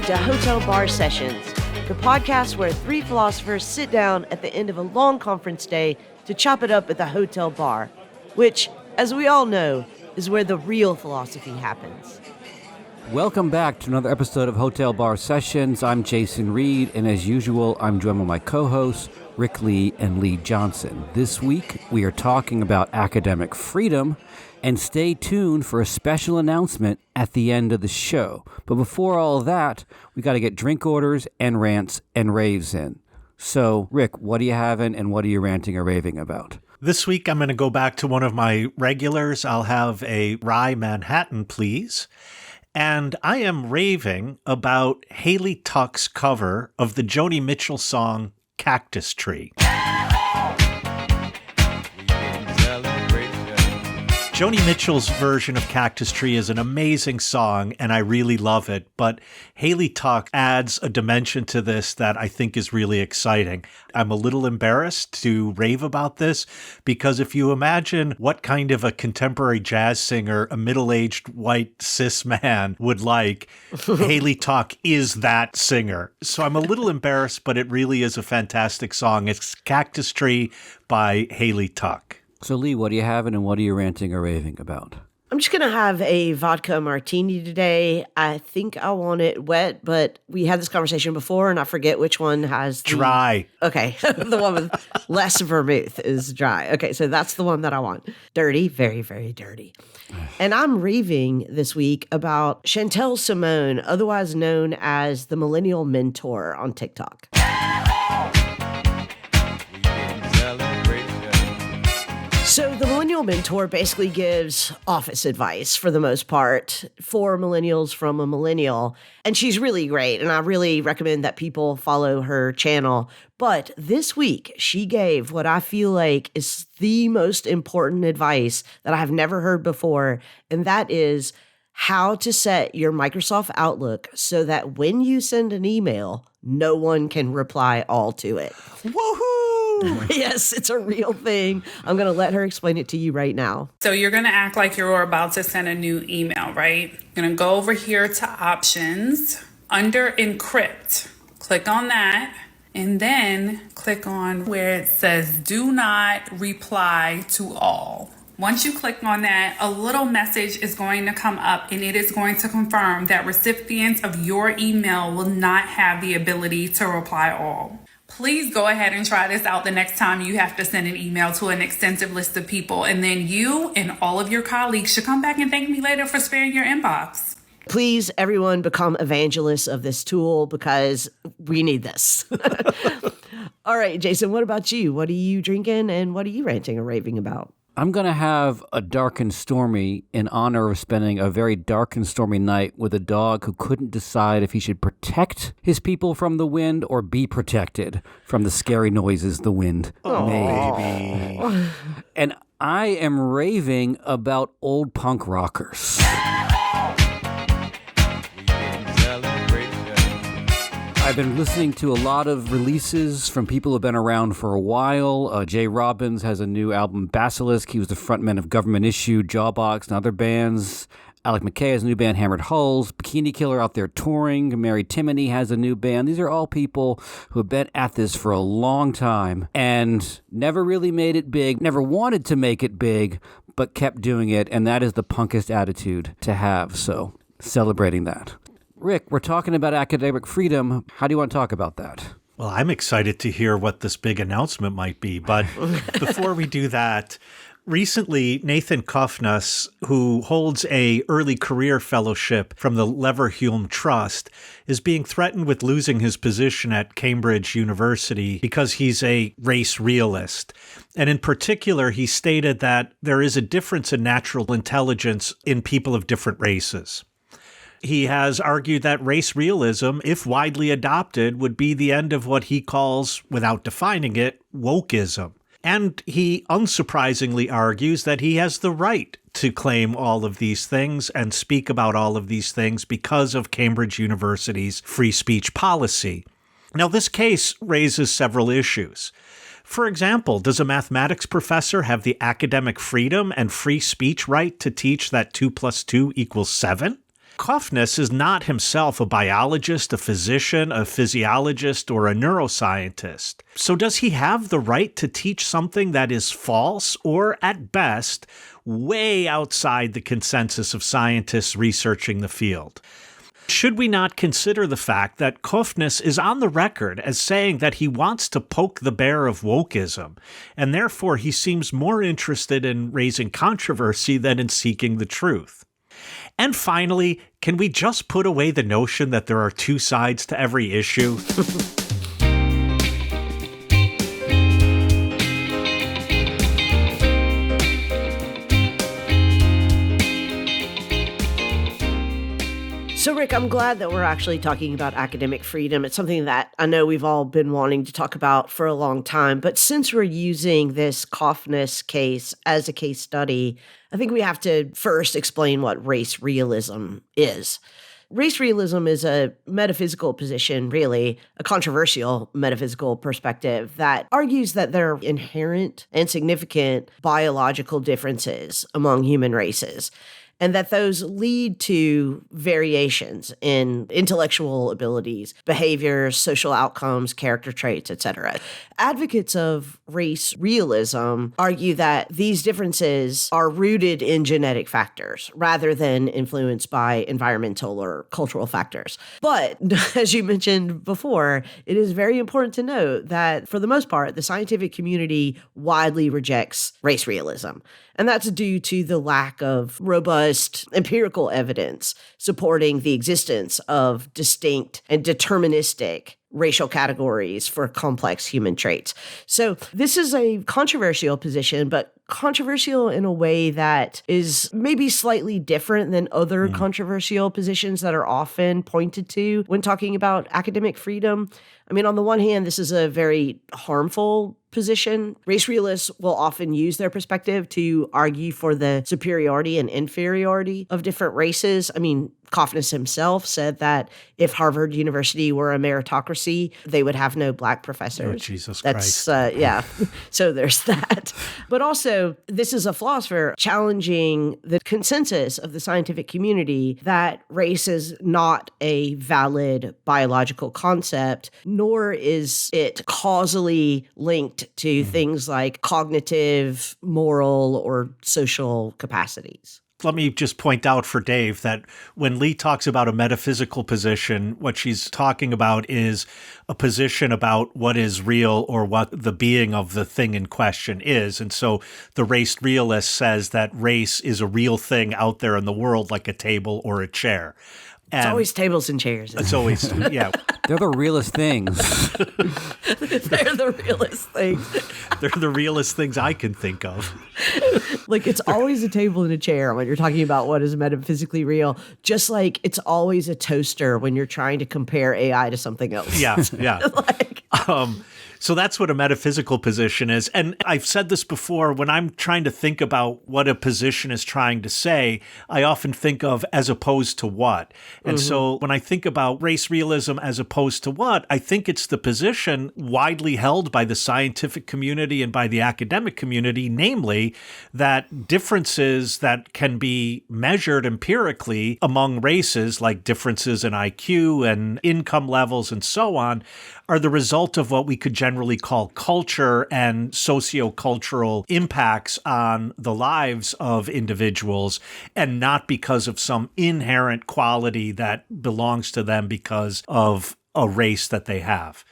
to Hotel Bar Sessions, the podcast where three philosophers sit down at the end of a long conference day to chop it up at the hotel bar, which, as we all know, is where the real philosophy happens. Welcome back to another episode of Hotel Bar Sessions. I'm Jason Reed, and as usual, I'm joined by my co-hosts, Rick Lee and Lee Johnson. This week, we are talking about academic freedom, and stay tuned for a special announcement at the end of the show. But before all of that, we got to get drink orders and rants and raves in. So, Rick, what are you having and what are you ranting or raving about? This week, I'm going to go back to one of my regulars. I'll have a rye Manhattan, please. And I am raving about Haley Tuck's cover of the Joni Mitchell song Cactus Tree. Joni Mitchell's version of Cactus Tree is an amazing song, and I really love it, but Haley Tuck adds a dimension to this that I think is really exciting. I'm a little embarrassed to rave about this, because if you imagine what kind of a contemporary jazz singer a middle-aged white cis man would like, Haley Tuck is that singer. So I'm a little embarrassed, but it really is a fantastic song. It's Cactus Tree by Haley Tuck. So, Lee, what are you having and what are you ranting or raving about? I'm just going to have a vodka martini today. I think I want it wet, but we had this conversation before, and I forget which one has dry. Okay, the one with less vermouth is dry. Okay, so that's the one that I want. Dirty, very, very dirty. And I'm raving this week about Chantel Simone, otherwise known as the Millennial Mentor on TikTok. So the Millennial Mentor basically gives office advice for the most part for millennials from a millennial. And she's really great. And I really recommend that people follow her channel. But this week, she gave what I feel like is the most important advice that I have never heard before. And that is how to set your Microsoft Outlook so that when you send an email, no one can reply all to it. Woohoo! Yes, it's a real thing. I'm going to let her explain it to you right now. So you're going to act like you're about to send a new email, right? You're going to go over here to options, under encrypt, click on that, and then click on where it says do not reply to all. Once you click on that, a little message is going to come up and it is going to confirm that recipients of your email will not have the ability to reply all. Please go ahead and try this out the next time you have to send an email to an extensive list of people. And then you and all of your colleagues should come back and thank me later for sparing your inbox. Please, everyone, become evangelists of this tool because we need this. All right, Jason, what about you? What are you drinking and what are you ranting or raving about? I'm going to have a dark and stormy in honor of spending a very dark and stormy night with a dog who couldn't decide if he should protect his people from the wind or be protected from the scary noises the wind made. And I am raving about old punk rockers. I've been listening to a lot of releases from people who have been around for a while. Jay Robbins has a new album, Basilisk. He was the frontman of Government Issue, Jawbox, and other bands. Alec McKay has a new band, Hammered Hulls. Bikini Killer out there touring. Mary Timony has a new band. These are all people who have been at this for a long time and never really made it big, never wanted to make it big, but kept doing it. And that is the punkest attitude to have. So celebrating that. Rick, we're talking about academic freedom. How do you want to talk about that? Well, I'm excited to hear what this big announcement might be. But before we do that, recently, Nathan Cofnas, who holds a early career fellowship from the Leverhulme Trust, is being threatened with losing his position at Cambridge University because he's a race realist. And in particular, he stated that there is a difference in natural intelligence in people of different races. He has argued that race realism, if widely adopted, would be the end of what he calls, without defining it, wokism. And he unsurprisingly argues that he has the right to claim all of these things and speak about all of these things because of Cambridge University's free speech policy. Now, this case raises several issues. For example, does a mathematics professor have the academic freedom and free speech right to teach that 2 + 2 = 7? Cofnas is not himself a biologist, a physician, a physiologist, or a neuroscientist. So does he have the right to teach something that is false or, at best, way outside the consensus of scientists researching the field? Should we not consider the fact that Cofnas is on the record as saying that he wants to poke the bear of wokism, and therefore he seems more interested in raising controversy than in seeking the truth? And finally, can we just put away the notion that there are two sides to every issue? So, Rick, I'm glad that we're actually talking about academic freedom. It's something that I know we've all been wanting to talk about for a long time. But since we're using this Cofnas case as a case study, I think we have to first explain what race realism is. Race realism is a metaphysical position, really, a controversial metaphysical perspective that argues that there are inherent and significant biological differences among human races, and that those lead to variations in intellectual abilities, behaviors, social outcomes, character traits, etc. Advocates of race realism argue that these differences are rooted in genetic factors rather than influenced by environmental or cultural factors. But as you mentioned before, it is very important to note that for the most part, the scientific community widely rejects race realism. And that's due to the lack of robust empirical evidence supporting the existence of distinct and deterministic racial categories for complex human traits. So this is a controversial position, but controversial in a way that is maybe slightly different than other controversial positions that are often pointed to when talking about academic freedom. I mean, on the one hand, this is a very harmful position. Race realists will often use their perspective to argue for the superiority and inferiority of different races. I mean, Cofnas himself said that if Harvard University were a meritocracy, they would have no black professors. Oh, Jesus Christ. Yeah. So there's that. But also, this is a philosopher challenging the consensus of the scientific community that race is not a valid biological concept, nor is it causally linked to things like cognitive, moral, or social capacities. Let me just point out for Dave that when Lee talks about a metaphysical position, what she's talking about is a position about what is real or what the being of the thing in question is. And so the race realist says that race is a real thing out there in the world, like a table or a chair. It's always tables and chairs. It's always, yeah. They're the realest things. They're the realest things. They're the realest things I can think of. Like, it's always a table and a chair when you're talking about what is metaphysically real, just like it's always a toaster when you're trying to compare AI to something else. Yeah. So that's what a metaphysical position is. And I've said this before, when I'm trying to think about what a position is trying to say, I often think of as opposed to what. And so when I think about race realism as opposed to what, I think it's the position widely held by the scientific community and by the academic community, namely that differences that can be measured empirically among races, like differences in IQ and income levels and so on, are the result of what we could generally call culture and sociocultural impacts on the lives of individuals, and not because of some inherent quality that belongs to them because of a race that they have.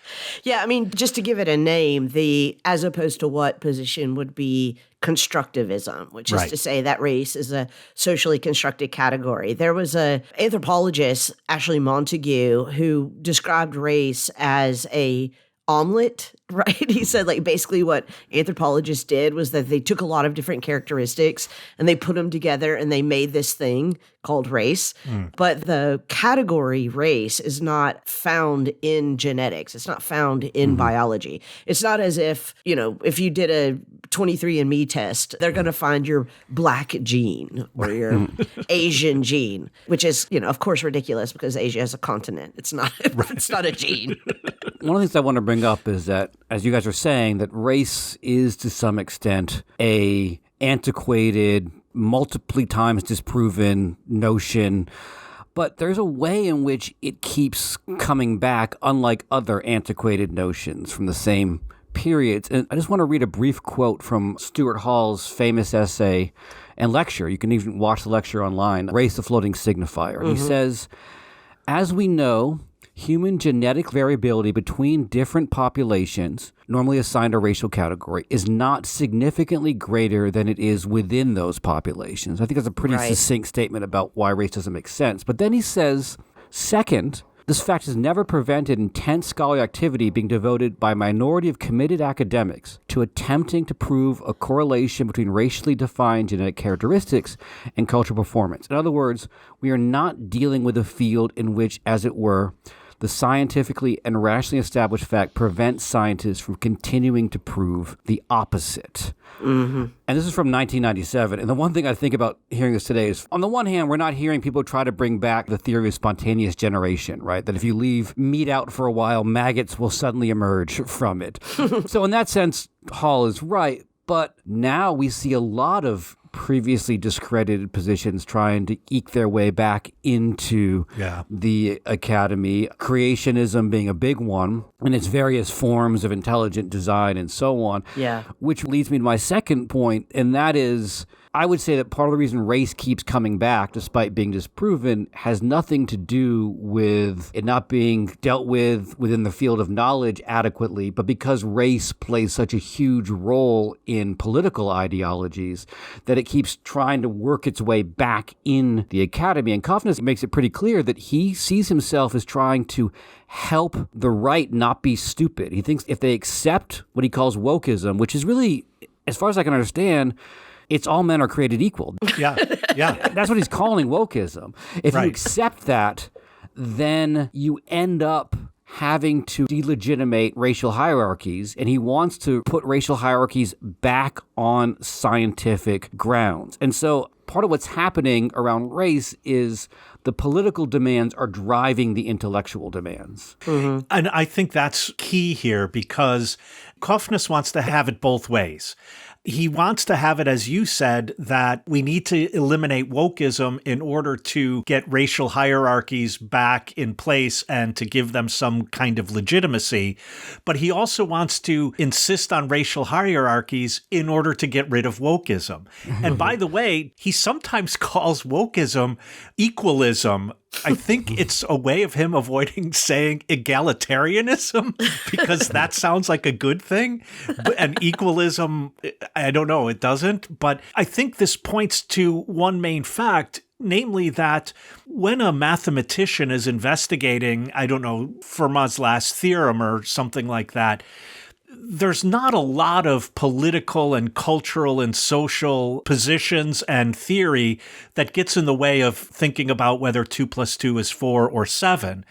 Yeah, I mean, just to give it a name, the as opposed to what position would be constructivism, which is to say that race is a socially constructed category. There was a anthropologist, Ashley Montague, who described race as a omelet, right? He said, like, basically what anthropologists did was that they took a lot of different characteristics and they put them together and they made this thing called race. But the category race is not found in genetics. It's not found in biology. It's not as if, you know, if you did a 23andMe test, they're going to find your black gene or your Asian gene, which is, you know, of course, ridiculous because Asia is a continent. It's not, it's not a gene. One of the things I want to bring up is that, as you guys are saying, that race is to some extent a antiquated, multiple times disproven notion. But there's a way in which it keeps coming back, unlike other antiquated notions from the same periods. And I just want to read a brief quote from Stuart Hall's famous essay and lecture. You can even watch the lecture online, Race the Floating Signifier. He says, as we know, human genetic variability between different populations, normally assigned a racial category, is not significantly greater than it is within those populations. I think that's a pretty succinct statement about why race doesn't make sense. But then he says, second, this fact has never prevented intense scholarly activity being devoted by a minority of committed academics to attempting to prove a correlation between racially defined genetic characteristics and cultural performance. In other words, we are not dealing with a field in which, as it were, the scientifically and rationally established fact prevents scientists from continuing to prove the opposite. And this is from 1997. And the one thing I think about hearing this today is, on the one hand, we're not hearing people try to bring back the theory of spontaneous generation, right? That if you leave meat out for a while, maggots will suddenly emerge from it. So in that sense, Hall is right. But now we see a lot of previously discredited positions trying to eke their way back into the academy, creationism being a big one, and its various forms of intelligent design and so on. Which leads me to my second point, and that is, I would say that part of the reason race keeps coming back, despite being disproven, has nothing to do with it not being dealt with within the field of knowledge adequately, but because race plays such a huge role in political ideologies that it keeps trying to work its way back in the academy. And Cofnas makes it pretty clear that he sees himself as trying to help the right not be stupid. He thinks if they accept what he calls wokism, which is really, as far as I can understand, it's all men are created equal. That's what he's calling wokism. If you accept that, then you end up having to delegitimate racial hierarchies, and he wants to put racial hierarchies back on scientific grounds. And so part of what's happening around race is the political demands are driving the intellectual demands. And I think that's key here, because Cofnas wants to have it both ways. He wants to have it, as you said, that we need to eliminate wokeism in order to get racial hierarchies back in place and to give them some kind of legitimacy. But he also wants to insist on racial hierarchies in order to get rid of wokeism. And by the way, he sometimes calls wokeism equalism. I think it's a way of him avoiding saying egalitarianism, because that sounds like a good thing. And equalism, I don't know, it doesn't. But I think this points to one main fact, namely that when a mathematician is investigating, I don't know, Fermat's last theorem or something like that, there's not a lot of political and cultural and social positions and theory that gets in the way of thinking about whether 2 + 2 is 4 or 7.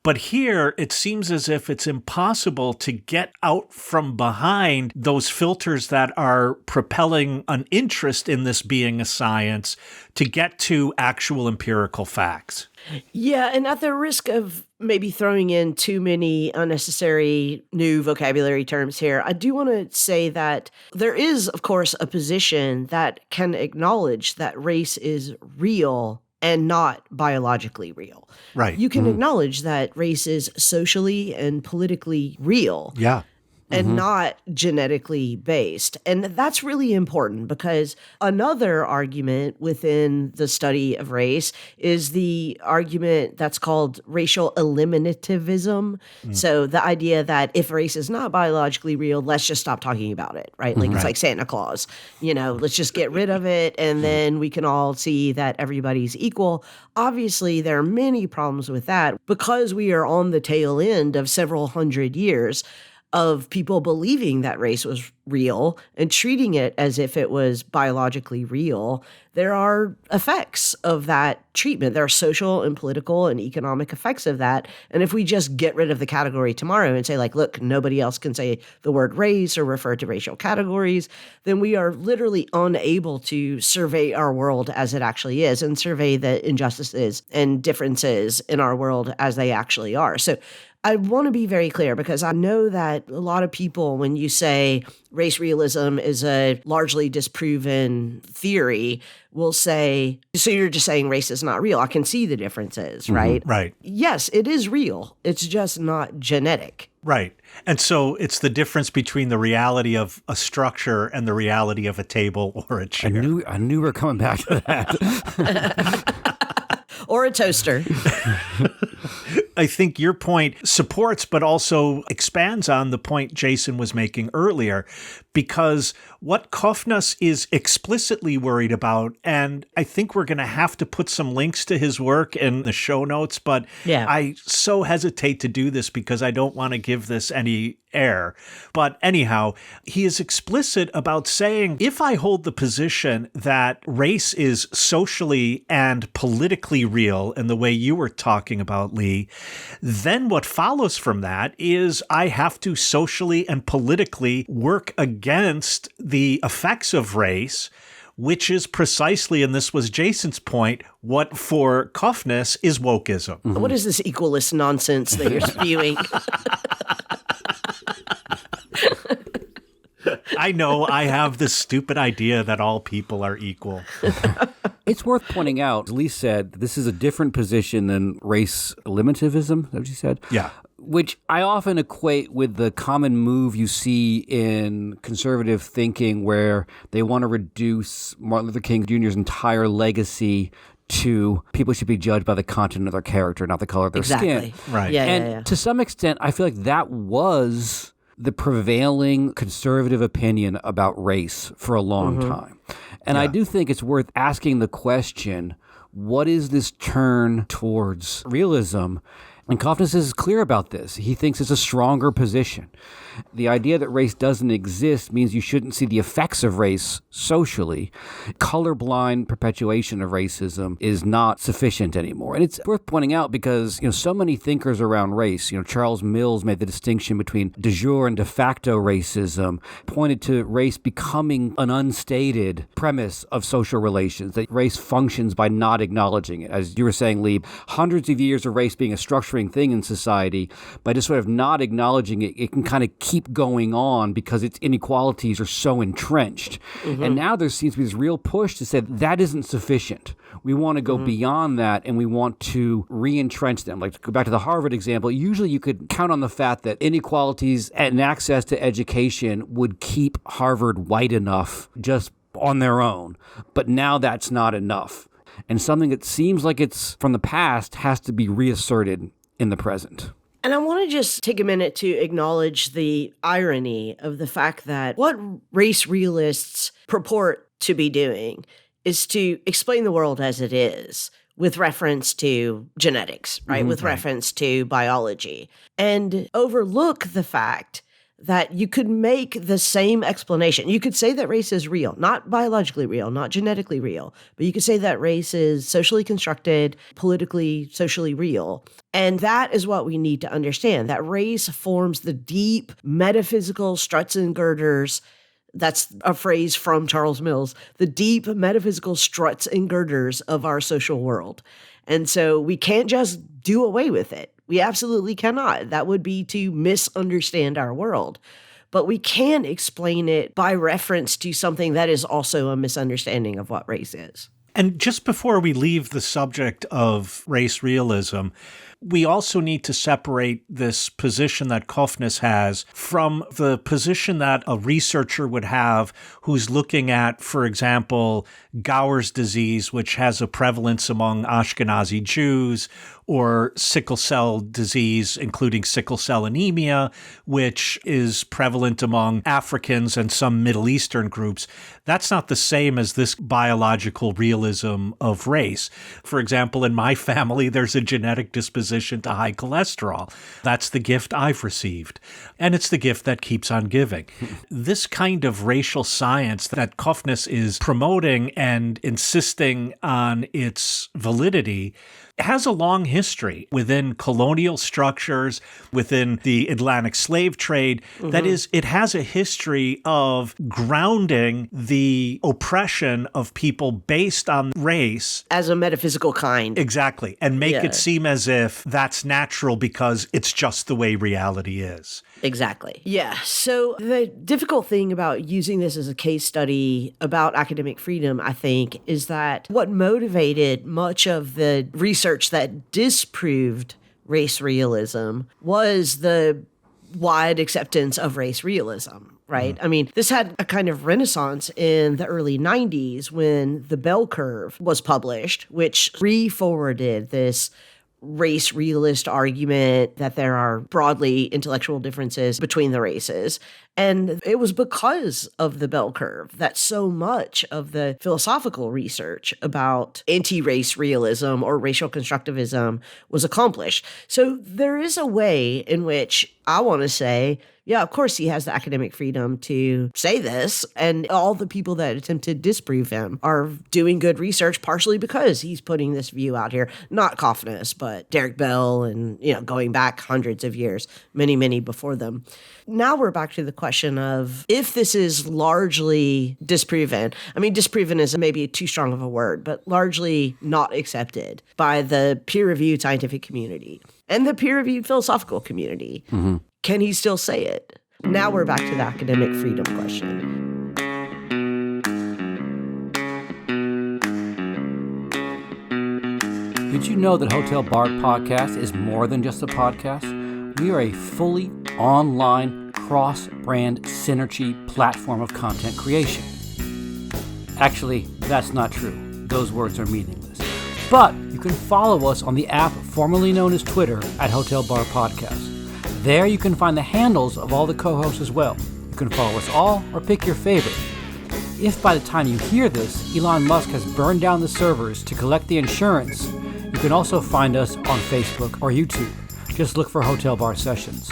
But here, it seems as if it's impossible to get out from behind those filters that are propelling an interest in this being a science to get to actual empirical facts. Yeah, and at the risk of maybe throwing in too many unnecessary new vocabulary terms here, I do want to say that there is, of course, a position that can acknowledge that race is real and not biologically real. Right. You can acknowledge that race is socially and politically real. And not genetically based. And that's really important, because another argument within the study of race is the argument that's called racial eliminativism. So the idea that if race is not biologically real, let's just stop talking about it, right? Like it's like Santa Claus, let's just get rid of it, and then we can all see that everybody's equal. Obviously, there are many problems with that, because we are on the tail end of several hundred years of people believing that race was real and treating it as if it was biologically real. There are effects of that treatment. There are social and political and economic effects of that. And if we just get rid of the category tomorrow and say, like, look, nobody else can say the word race or refer to racial categories, then we are literally unable to survey our world as it actually is and survey the injustices and differences in our world as they actually are. So I want to be very clear because I know that a lot of people, when you say race realism is a largely disproven theory, will say, so you're just saying race is not real. I can see the differences, right? Right. Yes, it is real. It's just not genetic. Right. And so it's the difference between the reality of a structure and the reality of a table or a chair. I knew we were coming back to that. Or a toaster. I think your point supports, but also expands on the point Jason was making earlier, because what Cofnas is explicitly worried about, and I think we're going to have to put some links to his work in the show notes, but I so hesitate to do this because I don't want to give this any air. But anyhow, he is explicit about saying, if I hold the position that race is socially and politically real in the way you were talking about, Lee, then what follows from that is I have to socially and politically work against the effects of race, which is precisely, and this was Jason's point, what for Cofnas is wokism. Mm-hmm. What is this equalist nonsense that you're spewing? I know I have this stupid idea that all people are equal. It's worth pointing out, as Lee said, this is a different position than race eliminativism. Is that what you said? Yeah. Which I often equate with the common move you see in conservative thinking where they want to reduce Martin Luther King Jr.'s entire legacy to people should be judged by the content of their character, not the color of their skin. Right. And to some extent, I feel like that was the prevailing conservative opinion about race for a long time. And I do think it's worth asking the question, what is this turn towards realism? And Cofnas is clear about this. He thinks it's a stronger position. The idea that race doesn't exist means you shouldn't see the effects of race socially. Colorblind perpetuation of racism is not sufficient anymore. And it's worth pointing out because, so many thinkers around race, Charles Mills made the distinction between de jure and de facto racism, pointed to race becoming an unstated premise of social relations, that race functions by not acknowledging it. As you were saying, Lee, hundreds of years of race being a structuring thing in society, by just sort of not acknowledging it, it can kind of keep going on because its inequalities are so entrenched. And now there seems to be this real push to say that isn't sufficient. We want to go beyond that, and we want to re-entrench them. Like, to go back to the Harvard example, usually you could count on the fact that inequalities and access to education would keep Harvard white enough just on their own. But now that's not enough. And something that seems like it's from the past has to be reasserted in the present. And I want to just take a minute to acknowledge the irony of the fact that what race realists purport to be doing is to explain the world as it is with reference to genetics, right? With reference to biology, and overlook the fact that you could make the same explanation. You could say that race is real, not biologically real, not genetically real, but you could say that race is socially constructed, politically, socially real. And that is what we need to understand, that race forms the deep metaphysical struts and girders. That's a phrase from Charles Mills, the deep metaphysical struts and girders of our social world. And so we can't just do away with it. We absolutely cannot. That would be to misunderstand our world. But we can explain it by reference to something that is also a misunderstanding of what race is. And just before we leave the subject of race realism, we also need to separate this position that Cofnas has from the position that a researcher would have who's looking at, for example, Gower's disease, which has a prevalence among Ashkenazi Jews, or sickle cell disease, including sickle cell anemia, which is prevalent among Africans and some Middle Eastern groups. That's not the same as this biological realism of race. For example, in my family, there's a genetic disposition to high cholesterol. That's the gift I've received. And it's the gift that keeps on giving. This kind of racial science that Cofnas is promoting and insisting on its validity has a long history within colonial structures, within the Atlantic slave trade. That is, it has a history of grounding the oppression of people based on race. As a metaphysical kind. Exactly. And make Yeah. it seem as if that's natural because it's just the way reality is. Exactly. Yeah. So the difficult thing about using this as a case study about academic freedom, I think, is that what motivated much of the research that disproved race realism was the wide acceptance of race realism, right? I mean, this had a kind of renaissance in the early 90s when the bell curve was published, which re-forwarded this race realist argument that there are broadly intellectual differences between the races. And it was because of the bell curve that so much of the philosophical research about anti-race realism or racial constructivism was accomplished. So there is a way in which I want to say, yeah, of course he has the academic freedom to say this, and all the people that attempt to disprove him are doing good research partially because he's putting this view out here. Not Cofnas, but Derek Bell and, going back hundreds of years, many, many before them. Now we're back to the question of if this is largely disproven. I mean, disproven is maybe too strong of a word, but largely not accepted by the peer-reviewed scientific community and the peer-reviewed philosophical community. Can he still say it? Now we're back to the academic freedom question. Did you know that Hotel Bar Podcast is more than just a podcast? We are a fully online, cross-brand synergy platform of content creation. Actually, that's not true. Those words are meaningless. But you can follow us on the app formerly known as Twitter at Hotel Bar Podcast. There you can find the handles of all the co-hosts as well. You can follow us all or pick your favorite. If by the time you hear this, Elon Musk has burned down the servers to collect the insurance, you can also find us on Facebook or YouTube. Just look for Hotel Bar Sessions.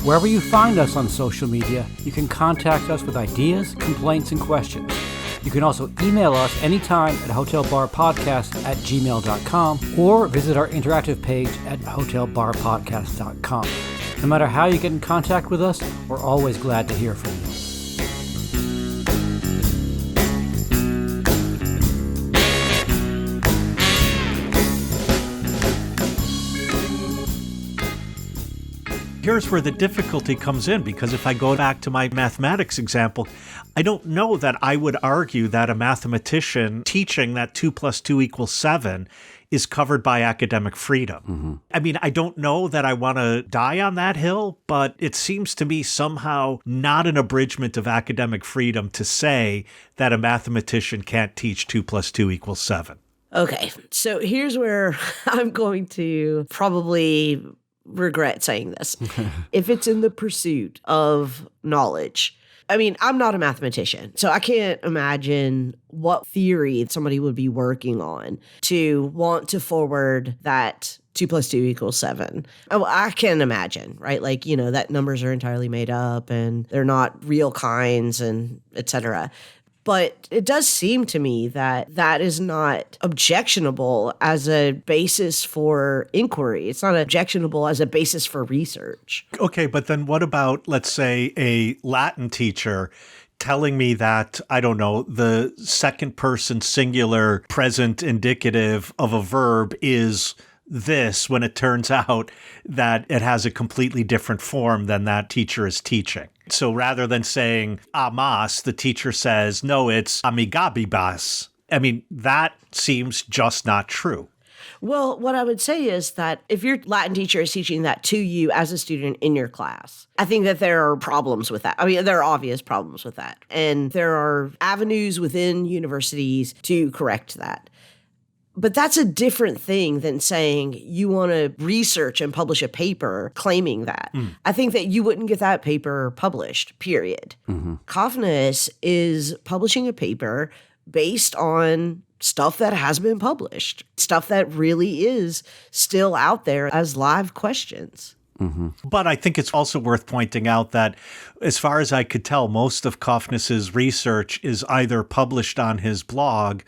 Wherever you find us on social media, you can contact us with ideas, complaints, and questions. You can also email us anytime at hotelbarpodcast@gmail.com or visit our interactive page at hotelbarpodcast.com. No matter how you get in contact with us, we're always glad to hear from you. Here's where the difficulty comes in, because if I go back to my mathematics example, I don't know that I would argue that a mathematician teaching that 2 + 2 = 7 is covered by academic freedom. I mean, I don't know that I want to die on that hill, but it seems to me somehow not an abridgment of academic freedom to say that a mathematician can't teach 2 + 2 = 7. Okay, so here's where I'm going to probably regret saying this. If it's in the pursuit of knowledge, I mean, I'm not a mathematician, so I can't imagine what theory somebody would be working on to want to forward that 2 + 2 = 7. Oh, I can imagine, right? Like, that numbers are entirely made up and they're not real kinds and etc. But it does seem to me that that is not objectionable as a basis for inquiry. It's not objectionable as a basis for research. Okay, but then what about, let's say, a Latin teacher telling me that, I don't know, the second person singular present indicative of a verb is this when it turns out that it has a completely different form than that teacher is teaching. So rather than saying amas, the teacher says, no, it's amigabibas. I mean, that seems just not true. Well, what I would say is that if your Latin teacher is teaching that to you as a student in your class, I think that there are problems with that. I mean, there are obvious problems with that. And there are avenues within universities to correct that. But that's a different thing than saying you want to research and publish a paper claiming that. I think that you wouldn't get that paper published, period. Cofnas is publishing a paper based on stuff that has been published, stuff that really is still out there as live questions. But I think it's also worth pointing out that, as far as I could tell, most of Cofnas's research is either published on his blog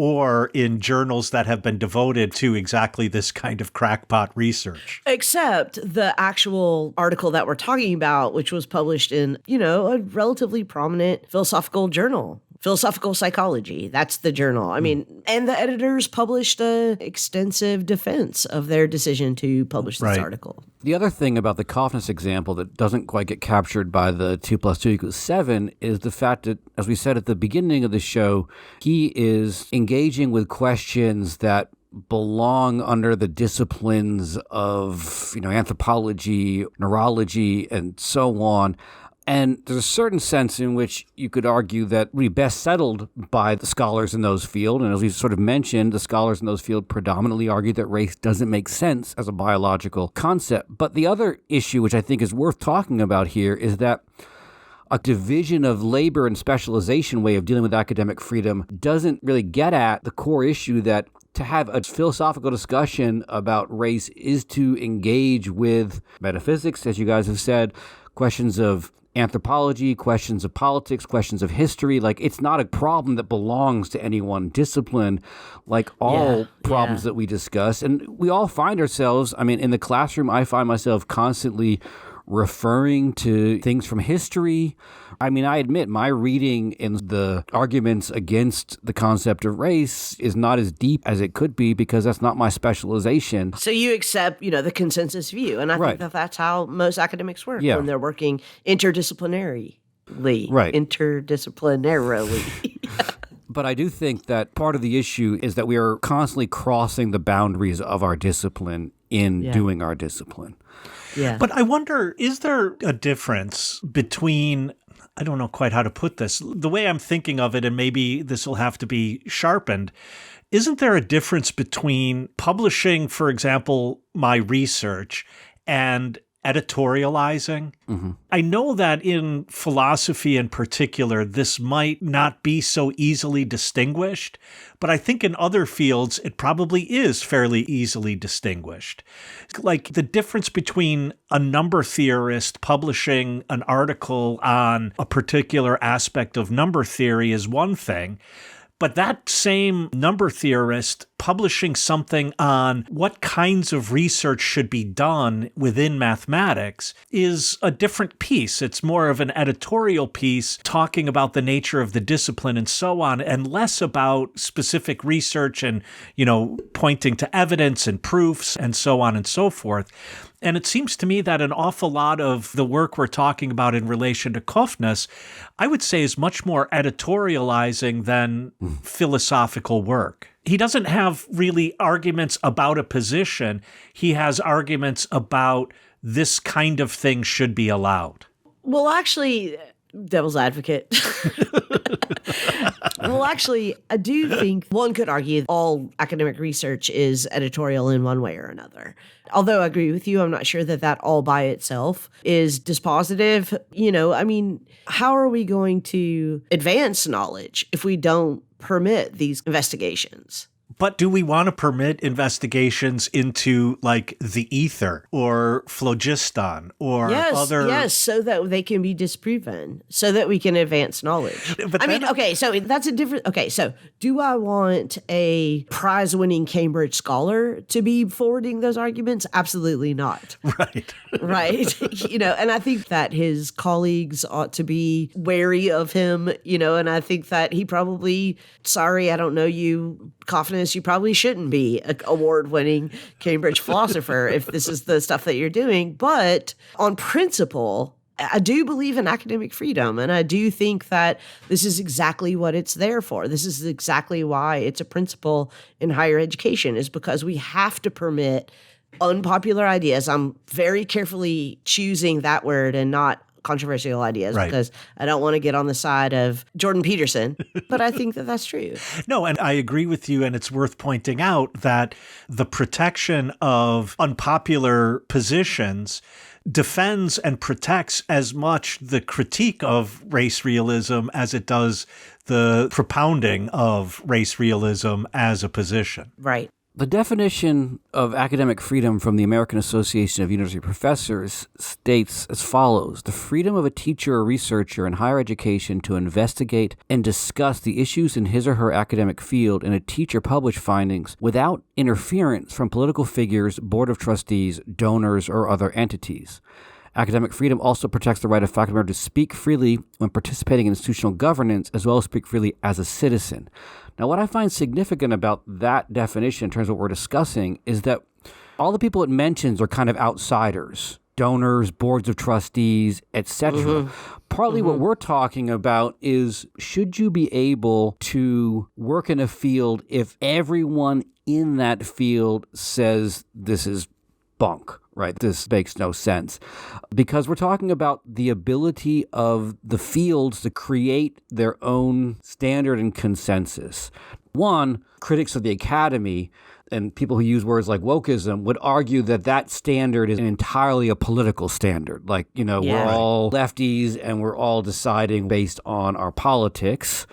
or in journals that have been devoted to exactly this kind of crackpot research. Except the actual article that we're talking about, which was published in, a relatively prominent philosophical journal. Philosophical Psychology, that's the journal. I mean, and the editors published an extensive defense of their decision to publish this article. The other thing about the Cofnas example that doesn't quite get captured by the 2 + 2 = 7 is the fact that, as we said at the beginning of the show, he is engaging with questions that belong under the disciplines of, anthropology, neurology, and so on. And there's a certain sense in which you could argue that would be best settled by the scholars in those fields. And as we've sort of mentioned, the scholars in those fields predominantly argue that race doesn't make sense as a biological concept. But the other issue, which I think is worth talking about here, is that a division of labor and specialization way of dealing with academic freedom doesn't really get at the core issue that to have a philosophical discussion about race is to engage with metaphysics, as you guys have said, questions of anthropology, questions of politics, questions of history. Like, it's not a problem that belongs to any one discipline, like all problems that we discuss. And we all find ourselves, in the classroom, I find myself constantly referring to things from history. I admit my reading in the arguments against the concept of race is not as deep as it could be because that's not my specialization. So you accept, the consensus view. And I think that that's how most academics work when they're working interdisciplinarily. Right. Interdisciplinarily. But I do think that part of the issue is that we are constantly crossing the boundaries of our discipline in doing our discipline. Yeah. But I wonder, is there a difference between, I don't know quite how to put this, the way I'm thinking of it, and maybe this will have to be sharpened, isn't there a difference between publishing, for example, my research and editorializing? Mm-hmm. I know that in philosophy in particular, this might not be so easily distinguished, but I think in other fields, it probably is fairly easily distinguished. Like the difference between a number theorist publishing an article on a particular aspect of number theory is one thing, but that same number theorist publishing something on what kinds of research should be done within mathematics is a different piece. It's more of an editorial piece talking about the nature of the discipline and so on, and less about specific research and, pointing to evidence and proofs and so on and so forth. And it seems to me that an awful lot of the work we're talking about in relation to Cofnas, I would say, is much more editorializing than philosophical work. He doesn't have really arguments about a position. He has arguments about this kind of thing should be allowed. Well, actually, devil's advocate. Well, actually, I do think one could argue all academic research is editorial in one way or another. Although I agree with you, I'm not sure that all by itself is dispositive. How are we going to advance knowledge if we don't permit these investigations? But do we want to permit investigations into like the ether or phlogiston or other? Yes, so that they can be disproven, so that we can advance knowledge. But so that's a different. Okay, so do I want a prize-winning Cambridge scholar to be forwarding those arguments? Absolutely not. Right. Right. And I think that his colleagues ought to be wary of him, and I think that he probably, sorry, I don't know you, Cofnas, you probably shouldn't be an award-winning Cambridge philosopher if this is the stuff that you're doing. But on principle, I do believe in academic freedom, and I do think that this is exactly what it's there for. This is exactly why it's a principle in higher education, is because we have to permit unpopular ideas. I'm very carefully choosing that word and not controversial ideas, because I don't want to get on the side of Jordan Peterson, but I think that that's true. No, and I agree with you, and it's worth pointing out that the protection of unpopular positions defends and protects as much the critique of race realism as it does the propounding of race realism as a position. Right. The definition of academic freedom from the American Association of University Professors states as follows: the freedom of a teacher or researcher in higher education to investigate and discuss the issues in his or her academic field and to teach or publish findings without interference from political figures, board of trustees, donors, or other entities. Academic freedom also protects the right of faculty members to speak freely when participating in institutional governance, as well as speak freely as a citizen. Now, what I find significant about that definition in terms of what we're discussing is that all the people it mentions are kind of outsiders, donors, boards of trustees, etc. Partly what we're talking about is, should you be able to work in a field if everyone in that field says this is bunk, right? This makes no sense. Because we're talking about the ability of the fields to create their own standard and consensus. One, critics of the academy and people who use words like wokism would argue that that standard is entirely a political standard. Like, we're all lefties and we're all deciding based on our politics.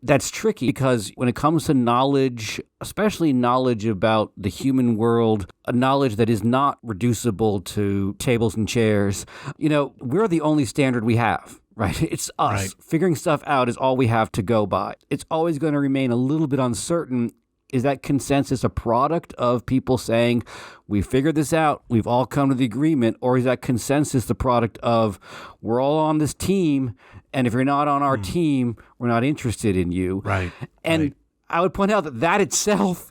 That's tricky because when it comes to knowledge, especially knowledge about the human world, a knowledge that is not reducible to tables and chairs, we're the only standard we have, right? It's us. Right. Figuring stuff out is all we have to go by. It's always going to remain a little bit uncertain. Is that consensus a product of people saying, we figured this out, we've all come to the agreement, or is that consensus the product of, we're all on this team, and if you're not on our team, we're not interested in you? Right. And I would point out that itself,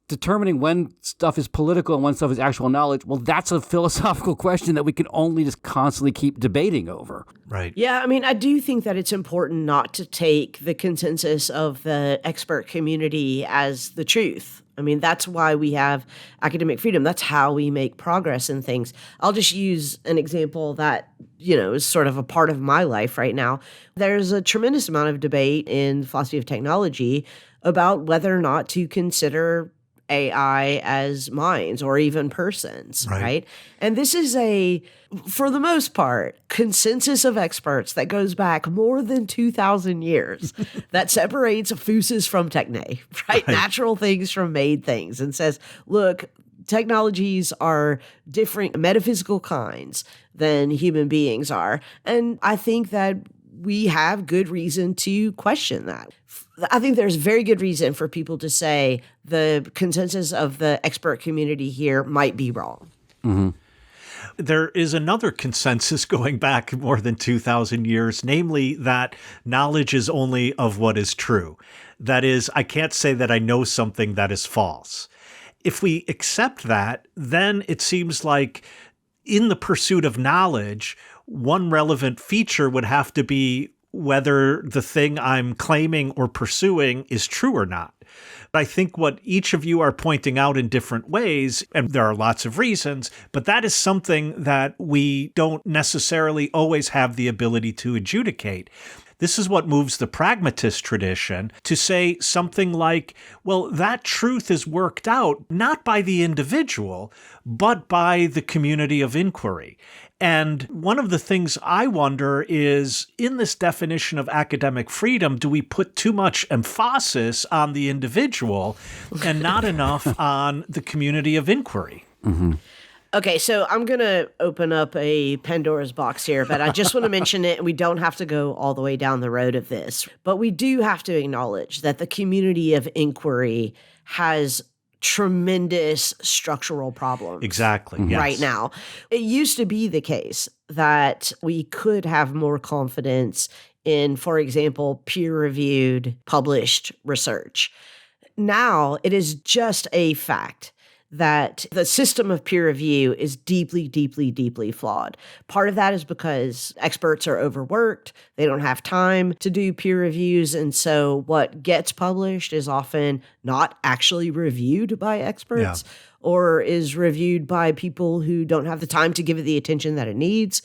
determining when stuff is political and when stuff is actual knowledge, well, that's a philosophical question that we can only just constantly keep debating over. Right. Yeah, I mean, I do think that it's important not to take the consensus of the expert community as the truth. I mean, that's why we have academic freedom. That's how we make progress in things. I'll just use an example that, is sort of a part of my life right now. There's a tremendous amount of debate in philosophy of technology about whether or not to consider AI as minds or even persons, right? And this is for the most part, consensus of experts that goes back more than 2,000 years that separates physis from techne, right? Natural things from made things, and says, look, technologies are different metaphysical kinds than human beings are. And I think that we have good reason to question that. I think there's very good reason for people to say the consensus of the expert community here might be wrong. Mm-hmm. There is another consensus going back more than 2,000 years, namely that knowledge is only of what is true. That is, I can't say that I know something that is false. If we accept that, then it seems like in the pursuit of knowledge, one relevant feature would have to be whether the thing I'm claiming or pursuing is true or not. I think what each of you are pointing out in different ways, and there are lots of reasons, but that is something that we don't necessarily always have the ability to adjudicate. This is what moves the pragmatist tradition to say something like, well, that truth is worked out not by the individual, but by the community of inquiry. And one of the things I wonder is, in this definition of academic freedom, do we put too much emphasis on the individual and not enough on the community of inquiry? Mm-hmm. Okay, so I'm going to open up a Pandora's box here, but I just want to mention it, and we don't have to go all the way down the road of this. But we do have to acknowledge that the community of inquiry has tremendous structural problems. Exactly. Yes. Right now. It used to be the case that we could have more confidence in, for example, peer-reviewed, published research. Now it is just a fact that the system of peer review is deeply, deeply, deeply flawed. Part of that is because experts are overworked. They don't have time to do peer reviews. And so what gets published is often not actually reviewed by experts or is reviewed by people who don't have the time to give it the attention that it needs.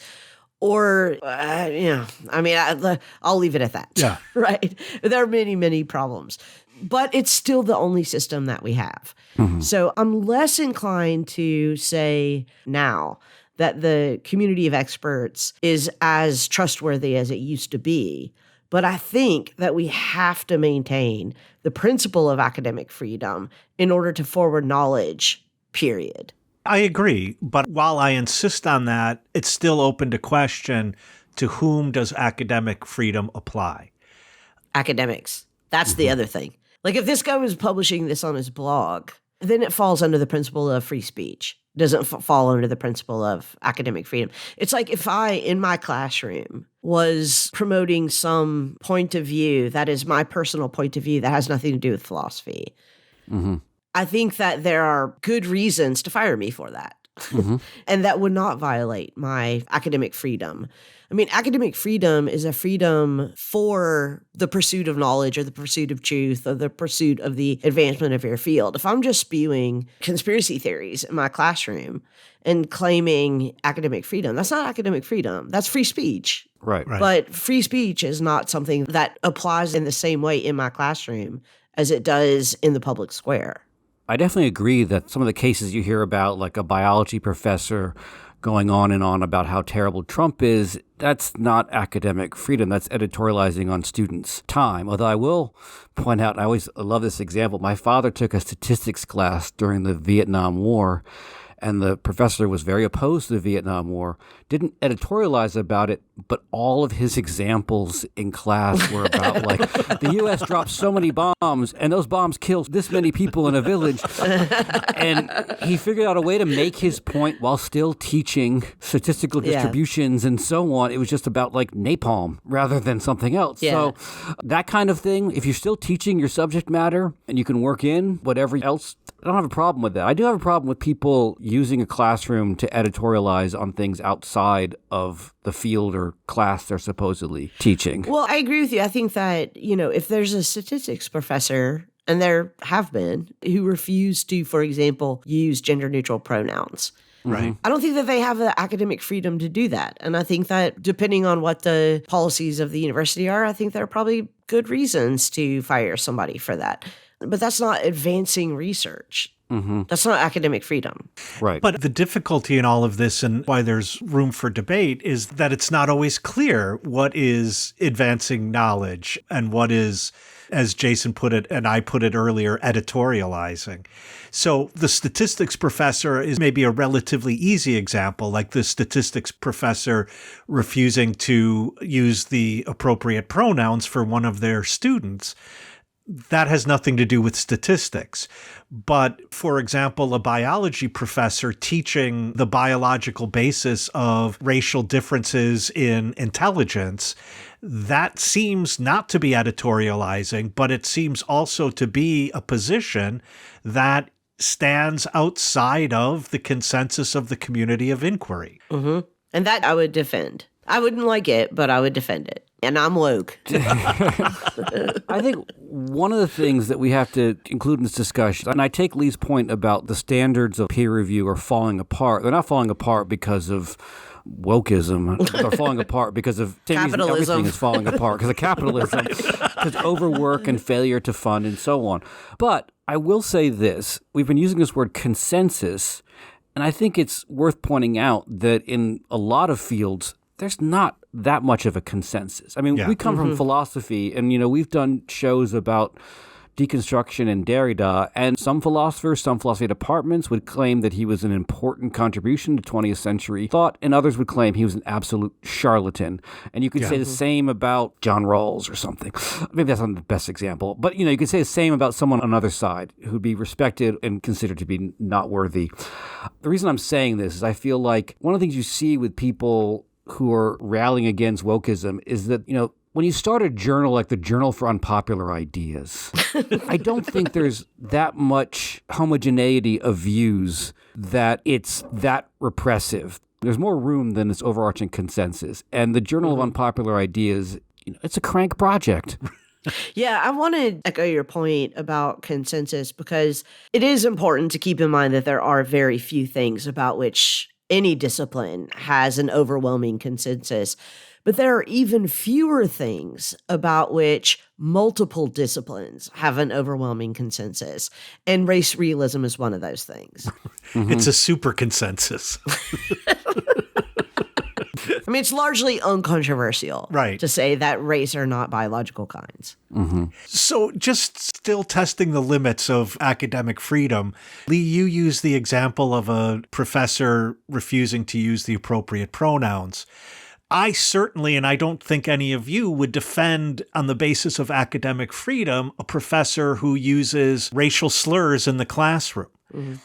Or, I'll leave it at that. Yeah. Right? There are many, many problems. But it's still the only system that we have. Mm-hmm. So I'm less inclined to say now that the community of experts is as trustworthy as it used to be. But I think that we have to maintain the principle of academic freedom in order to forward knowledge, period. I agree. But while I insist on that, it's still open to question, to whom does academic freedom apply? Academics. That's the other thing. Like if this guy was publishing this on his blog, then it falls under the principle of free speech. It doesn't fall under the principle of academic freedom. It's like if I, in my classroom, was promoting some point of view that is my personal point of view that has nothing to do with philosophy. I think that there are good reasons to fire me for that. And that would not violate my academic freedom. I mean, academic freedom is a freedom for the pursuit of knowledge or the pursuit of truth or the pursuit of the advancement of your field. If I'm just spewing conspiracy theories in my classroom and claiming academic freedom, that's not academic freedom. That's free speech. Right. But free speech is not something that applies in the same way in my classroom as it does in the public square. I definitely agree that some of the cases you hear about, like a biology professor going on and on about how terrible Trump is, that's not academic freedom. That's editorializing on students' time. Although I will point out, I always love this example. My father took a statistics class during the Vietnam War, and the professor was very opposed to the Vietnam War, didn't editorialize about it, but all of his examples in class were about like the U.S. dropped so many bombs and those bombs killed this many people in a village. And he figured out a way to make his point while still teaching statistical distributions and so on. It was just about like napalm rather than something else. Yeah. So that kind of thing, if you're still teaching your subject matter and you can work in whatever else, I don't have a problem with that. I do have a problem with people using a classroom to editorialize on things outside of the field or class they're supposedly teaching. Well, I agree with you. I think that, if there's a statistics professor, and there have been, who refuse to, for example, use gender-neutral pronouns. Right. I don't think that they have the academic freedom to do that. And I think that depending on what the policies of the university are, I think there are probably good reasons to fire somebody for that. But that's not advancing research. That's not academic freedom. Right. But the difficulty in all of this and why there's room for debate is that it's not always clear what is advancing knowledge and what is, as Jason put it and I put it earlier, editorializing. So the statistics professor is maybe a relatively easy example, like the statistics professor refusing to use the appropriate pronouns for one of their students. That has nothing to do with statistics. But, for example, a biology professor teaching the biological basis of racial differences in intelligence, that seems not to be editorializing, but it seems also to be a position that stands outside of the consensus of the community of inquiry. And that I would defend. I wouldn't like it, but I would defend it. And I'm woke. I think one of the things that we have to include in this discussion, and I take Lee's point about the standards of peer review are falling apart. They're not falling apart because of wokism. They're falling apart because of Capitalism. Everything is falling apart because of capitalism, because overwork and failure to fund and so on. But I will say this. We've been using this word consensus, and I think it's worth pointing out that in a lot of fields, there's not that much of a consensus. I mean, we come from philosophy, and, we've done shows about deconstruction and Derrida, and some philosophers, some philosophy departments would claim that he was an important contribution to 20th century thought, and others would claim he was an absolute charlatan. And you could say the same about John Rawls or something. Maybe that's not the best example, but, you could say the same about someone on the other side who'd be respected and considered to be not worthy. The reason I'm saying this is I feel like one of the things you see with people who are rallying against wokism is that, when you start a journal like the Journal for Unpopular Ideas, I don't think there's that much homogeneity of views that it's that repressive. There's more room than this overarching consensus. And the Journal of Unpopular Ideas, it's a crank project. Yeah, I want to echo your point about consensus because it is important to keep in mind that there are very few things about which any discipline has an overwhelming consensus, but there are even fewer things about which multiple disciplines have an overwhelming consensus, and race realism is one of those things. It's a super consensus. I mean, it's largely uncontroversial Right. to say that race are not biological kinds. So just still testing the limits of academic freedom, Lee, you use the example of a professor refusing to use the appropriate pronouns. I certainly, and I don't think any of you, would defend on the basis of academic freedom a professor who uses racial slurs in the classroom.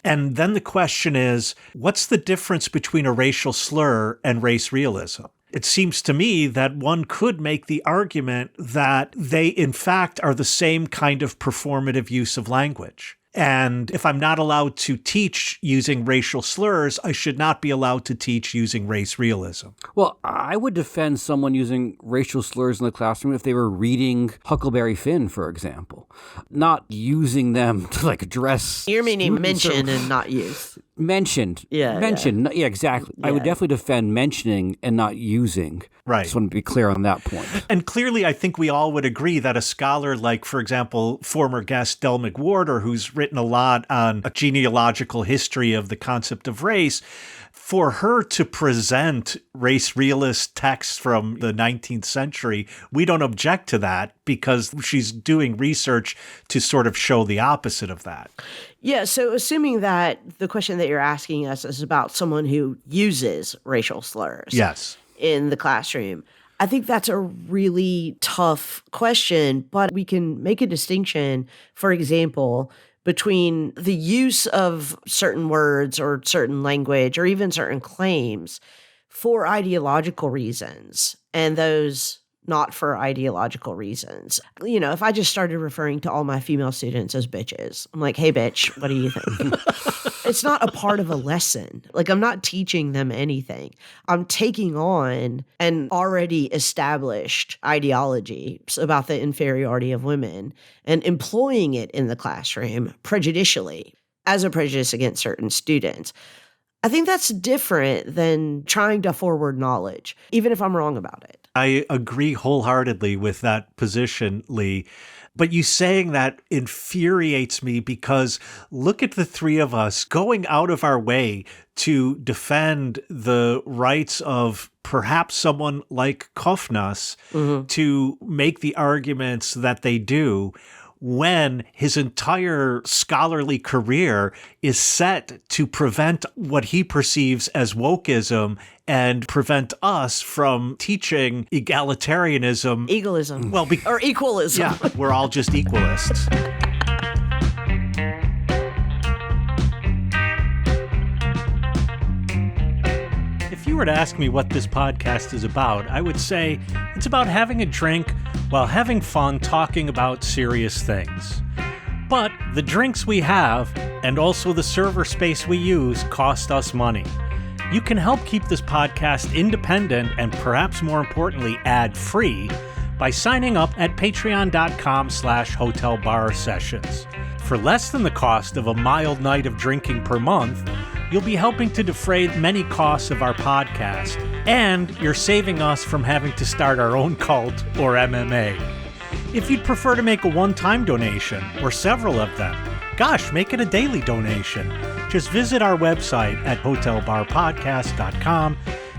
And then the question is, what's the difference between a racial slur and race realism? It seems to me that one could make the argument that they, in fact, are the same kind of performative use of language. And if I'm not allowed to teach using racial slurs, I should not be allowed to teach using race realism. Well, I would defend someone using racial slurs in the classroom if they were reading Huckleberry Finn, for example, not using them to address. You're meaning students or- mention and not use. Mentioned. Yeah, Mentioned. Yeah, exactly. I would definitely defend mentioning and not using. Right. Just want to be clear on that point. And clearly, I think we all would agree that a scholar like, for example, former guest Del McWhorter, who's written a lot on a genealogical history of the concept of race, for her to present race realist texts from the 19th century, we don't object to that because she's doing research to sort of show the opposite of that. Yeah, so assuming that the question that you're asking us is about someone who uses racial slurs Yes. in the classroom, I think that's a really tough question, but we can make a distinction, for example, between the use of certain words or certain language or even certain claims for ideological reasons and those not for ideological reasons. You know, if I just started referring to all my female students as bitches, I'm like, hey, bitch, what do you think? It's not a part of a lesson. I'm not teaching them anything. I'm taking on an already established ideology about the inferiority of women and employing it in the classroom prejudicially as a prejudice against certain students. I think that's different than trying to forward knowledge, even if I'm wrong about it. I agree wholeheartedly with that position, Lee. But you saying that infuriates me because look at the three of us going out of our way to defend the rights of perhaps someone like Cofnas to make the arguments that they do, when his entire scholarly career is set to prevent what he perceives as wokism and prevent us from teaching egalitarianism. Egalism. Well, or equalism. Yeah, we're all just equalists. If you were to ask me what this podcast is about, I would say it's about having a drink while having fun talking about serious things. But the drinks we have, and also the server space we use, cost us money. You can help keep this podcast independent and perhaps more importantly, ad-free by signing up at patreon.com/hotelbarsessions. For less than the cost of a mild night of drinking per month, you'll be helping to defray many costs of our podcast, and you're saving us from having to start our own cult or MMA. If you'd prefer to make a one-time donation, or several of them, gosh, make it a daily donation. Just visit our website at hotelbarpodcast.com,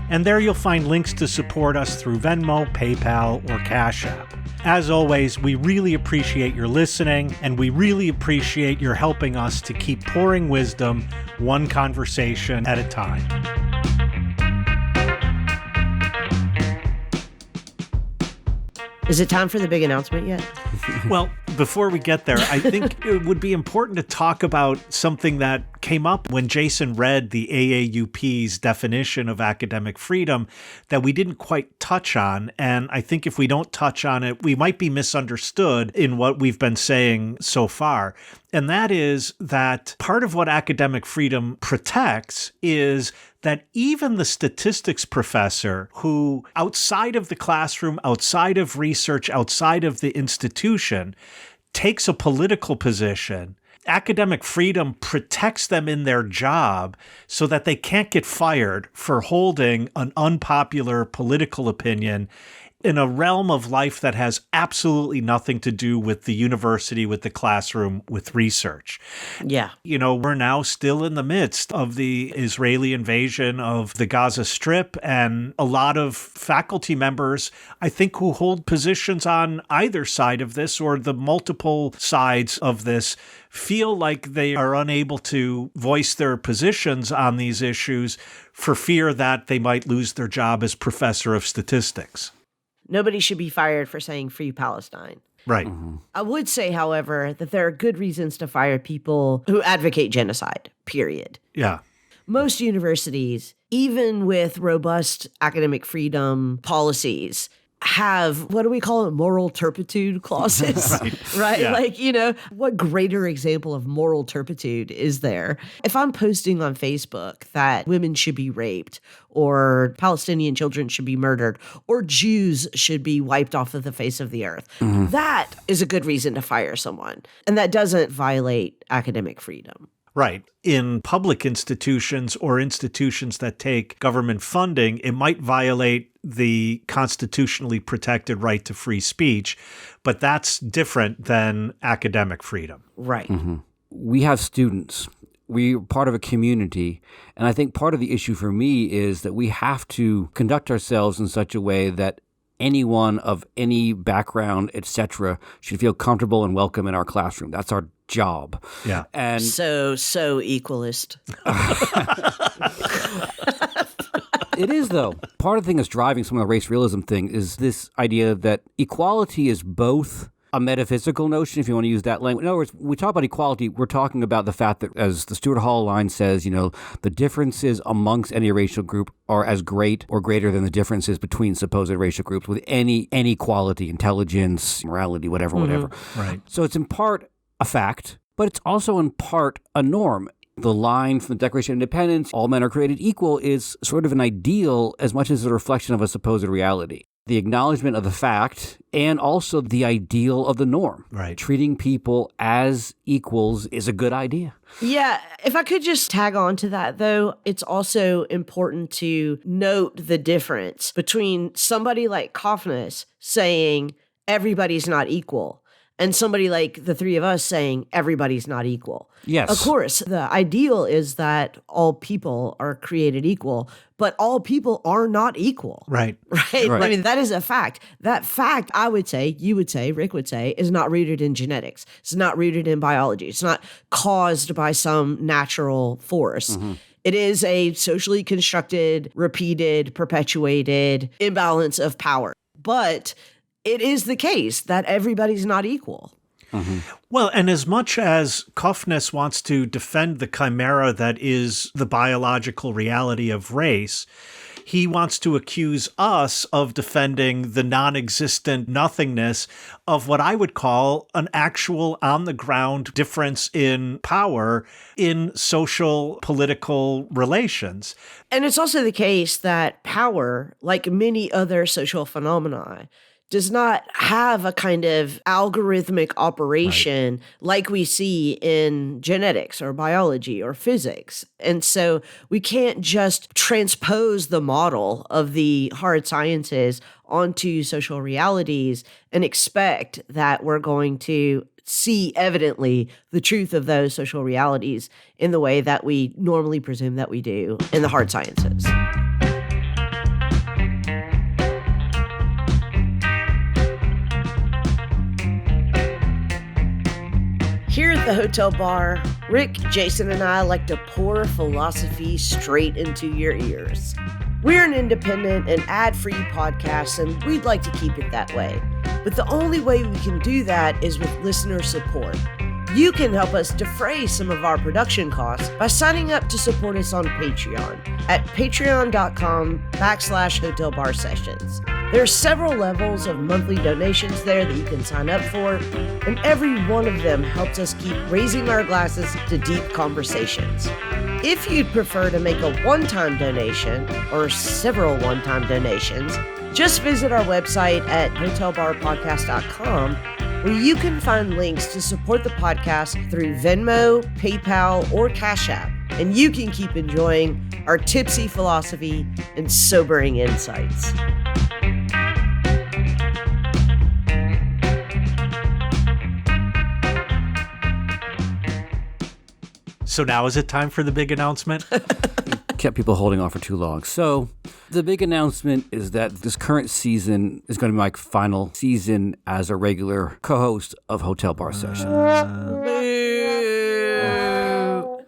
and there you'll find links to support us through Venmo, PayPal, or Cash App. As always, we really appreciate your listening, and we really appreciate your helping us to keep pouring wisdom one conversation at a time. Is it time for the big announcement yet? Well, before we get there, I think it would be important to talk about something that came up when Jason read the AAUP's definition of academic freedom that we didn't quite touch on. And I think if we don't touch on it, we might be misunderstood in what we've been saying so far. And that is that part of what academic freedom protects is that even the statistics professor who, outside of the classroom, outside of research, outside of the institution, takes a political position, academic freedom protects them in their job so that they can't get fired for holding an unpopular political opinion in a realm of life that has absolutely nothing to do with the university, with the classroom, with research. Yeah. We're now still in the midst of the Israeli invasion of the Gaza Strip, and a lot of faculty members, I think, who hold positions on either side of this or the multiple sides of this, feel like they are unable to voice their positions on these issues for fear that they might lose their job as professor of statistics. Nobody should be fired for saying free Palestine. Right. I would say, however, that there are good reasons to fire people who advocate genocide, period. Yeah. Most universities, even with robust academic freedom policies, have, what do we call it, moral turpitude clauses, right? Yeah. Like, what greater example of moral turpitude is there? If I'm posting on Facebook that women should be raped or Palestinian children should be murdered or Jews should be wiped off of the face of the earth, that is a good reason to fire someone. And that doesn't violate academic freedom. Right. In public institutions or institutions that take government funding, it might violate the constitutionally protected right to free speech, but that's different than academic freedom. Right. We have students. We're part of a community. And I think part of the issue for me is that we have to conduct ourselves in such a way that anyone of any background, etc., should feel comfortable and welcome in our classroom. That's our job. Yeah. And So equalist. it is, though. Part of the thing that's driving some of the race realism thing is this idea that equality is both a metaphysical notion, if you want to use that language. In other words, when we talk about equality, we're talking about the fact that, as the Stuart Hall line says, the differences amongst any racial group are as great or greater than the differences between supposed racial groups with any quality, intelligence, morality, whatever. Right. So it's in part a fact, but it's also in part a norm. The line from the Declaration of Independence, all men are created equal, is sort of an ideal as much as a reflection of a supposed reality. The acknowledgement of the fact and also the ideal of the norm. Right. Treating people as equals is a good idea. Yeah, if I could just tag on to that, though, it's also important to note the difference between somebody like Cofnas saying everybody's not equal and somebody like the three of us saying everybody's not equal. Yes. Of course, the ideal is that all people are created equal, but all people are not equal. Right. Right? I mean, that is a fact. That fact, I would say, you would say, Rick would say, is not rooted in genetics. It's not rooted in biology. It's not caused by some natural force. It is a socially constructed, repeated, perpetuated imbalance of power. But it is the case that everybody's not equal. Well, and as much as Cofnas wants to defend the chimera that is the biological reality of race, he wants to accuse us of defending the non-existent nothingness of what I would call an actual on-the-ground difference in power in social political relations. And it's also the case that power, like many other social phenomena, does not have a kind of algorithmic operation like we see in genetics or biology or physics. And so we can't just transpose the model of the hard sciences onto social realities and expect that we're going to see evidently the truth of those social realities in the way that we normally presume that we do in the hard sciences. Here at the hotel bar, Rick, Jason, and I like to pour philosophy straight into your ears. We're an independent and ad-free podcast, and we'd like to keep it that way. But the only way we can do that is with listener support. You can help us defray some of our production costs by signing up to support us on Patreon at patreon.com/hotelbarsessions. There are several levels of monthly donations there that you can sign up for, and every one of them helps us keep raising our glasses to deep conversations. If you'd prefer to make a one-time donation or several one-time donations, just visit our website at hotelbarpodcast.com, where you can find links to support the podcast through Venmo, PayPal, or Cash App, and you can keep enjoying our tipsy philosophy and sobering insights. So now is it time for the big announcement? Kept people holding on for too long. So the big announcement is that this current season is going to be my final season as a regular co-host of Hotel Bar Session.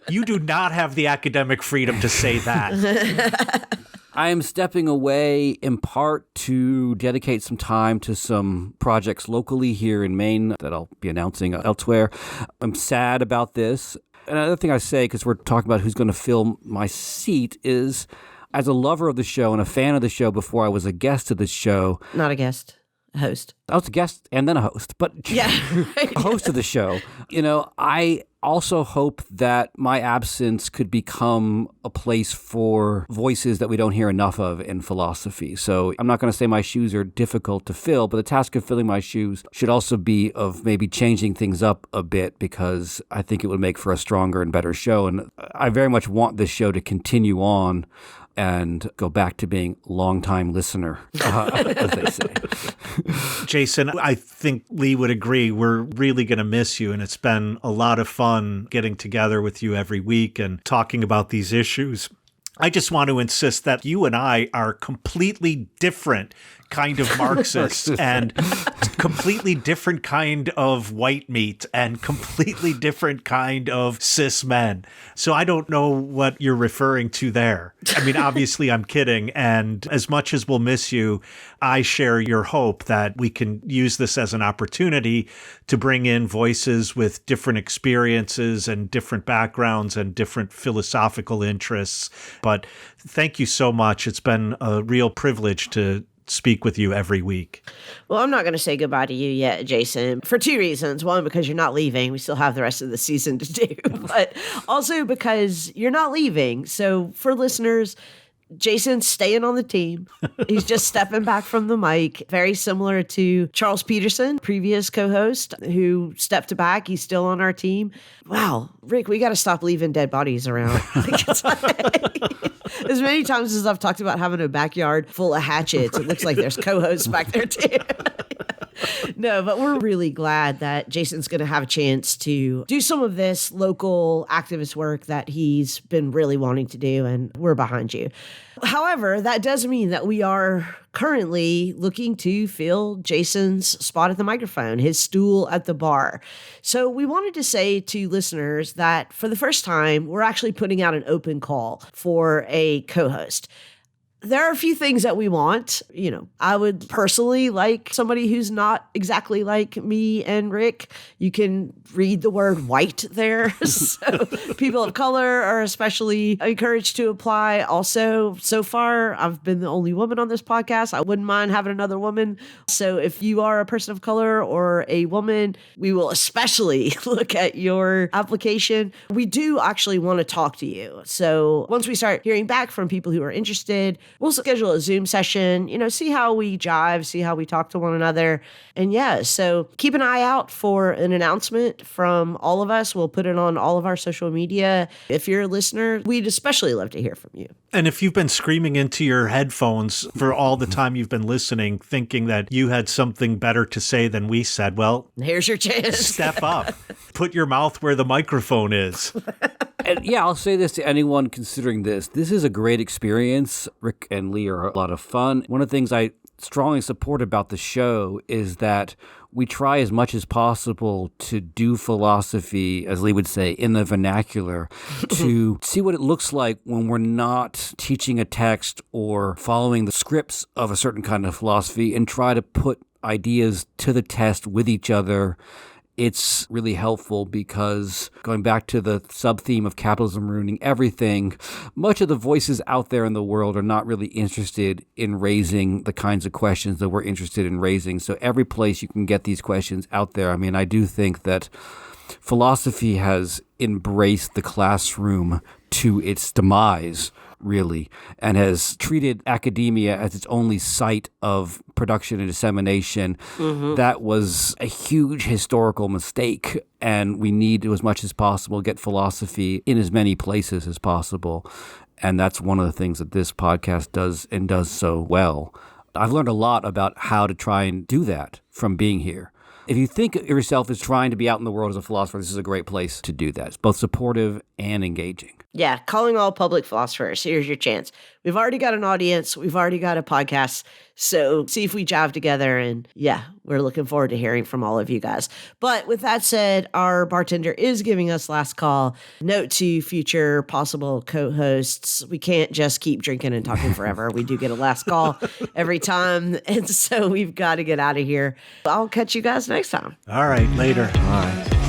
You do not have the academic freedom to say that. I am stepping away in part to dedicate some time to some projects locally here in Maine that I'll be announcing elsewhere. I'm sad about this. Another thing I say, because we're talking about who's going to fill my seat, is as a lover of the show and a fan of the show before I was a guest of the show. Not a guest, a host. I was a guest and then a host, but yeah, a host of the show. I also hope that my absence could become a place for voices that we don't hear enough of in philosophy. So I'm not going to say my shoes are difficult to fill, but the task of filling my shoes should also be of maybe changing things up a bit, because I think it would make for a stronger and better show. And I very much want this show to continue on and go back to being longtime listener, as they say. Jason, I think Lee would agree. We're really going to miss you, and it's been a lot of fun getting together with you every week and talking about these issues. I just want to insist that you and I are completely different kind of Marxists and completely different kind of white meat and completely different kind of cis men. So I don't know what you're referring to there. I mean, obviously I'm kidding. And as much as we'll miss you, I share your hope that we can use this as an opportunity to bring in voices with different experiences and different backgrounds and different philosophical interests. But thank you so much. It's been a real privilege to speak with you every week. Well, I'm not going to say goodbye to you yet, Jason, for two reasons. One, because you're not leaving. We still have the rest of the season to do. But also because you're not leaving. So for listeners, Jason's staying on the team. He's just stepping back from the mic, very similar to Charles Peterson, previous co-host, who stepped back. He's still on our team. Wow, Rick, we got to stop leaving dead bodies around. As many times as I've talked about having a backyard full of hatchets, it looks like there's co-hosts back there too. No, but we're really glad that Jason's going to have a chance to do some of this local activist work that he's been really wanting to do, and we're behind you. However, that does mean that we are currently looking to fill Jason's spot at the microphone, his stool at the bar. So we wanted to say to listeners that for the first time, we're actually putting out an open call for a co-host. There are a few things that we want. I would personally like somebody who's not exactly like me and Rick. You can read the word white there. So people of color are especially encouraged to apply. Also, so far, I've been the only woman on this podcast. I wouldn't mind having another woman. So if you are a person of color or a woman, we will especially look at your application. We do actually want to talk to you. So once we start hearing back from people who are interested, we'll schedule a Zoom session, see how we jive, see how we talk to one another. And so keep an eye out for an announcement from all of us. We'll put it on all of our social media. If you're a listener, we'd especially love to hear from you. And if you've been screaming into your headphones for all the time you've been listening, thinking that you had something better to say than we said, well, here's your chance. Step up. Put your mouth where the microphone is. And I'll say this to anyone considering this. This is a great experience. Rick and Lee are a lot of fun. One of the things I strongly support about the show is that we try as much as possible to do philosophy, as Lee would say, in the vernacular, to see what it looks like when we're not teaching a text or following the scripts of a certain kind of philosophy, and try to put ideas to the test with each other. It's really helpful because, going back to the sub-theme of capitalism ruining everything, much of the voices out there in the world are not really interested in raising the kinds of questions that we're interested in raising. So every place you can get these questions out there. I mean, I do think that philosophy has embraced the classroom to its demise, really, and has treated academia as its only site of production and dissemination. Mm-hmm. That was a huge historical mistake, and we need to, as much as possible, get philosophy in as many places as possible. And that's one of the things that this podcast does, and does so well. I've learned a lot about how to try and do that from being here. If you think of yourself as trying to be out in the world as a philosopher, this is a great place to do that. It's both supportive and engaging. Yeah, calling all public philosophers. Here's your chance. We've already got an audience. We've already got a podcast. So see if we jive together. And yeah, we're looking forward to hearing from all of you guys. But with that said, our bartender is giving us last call. Note to future possible co-hosts, we can't just keep drinking and talking forever. We do get a last call every time. And so we've got to get out of here. I'll catch you guys next time. All right, later. All right.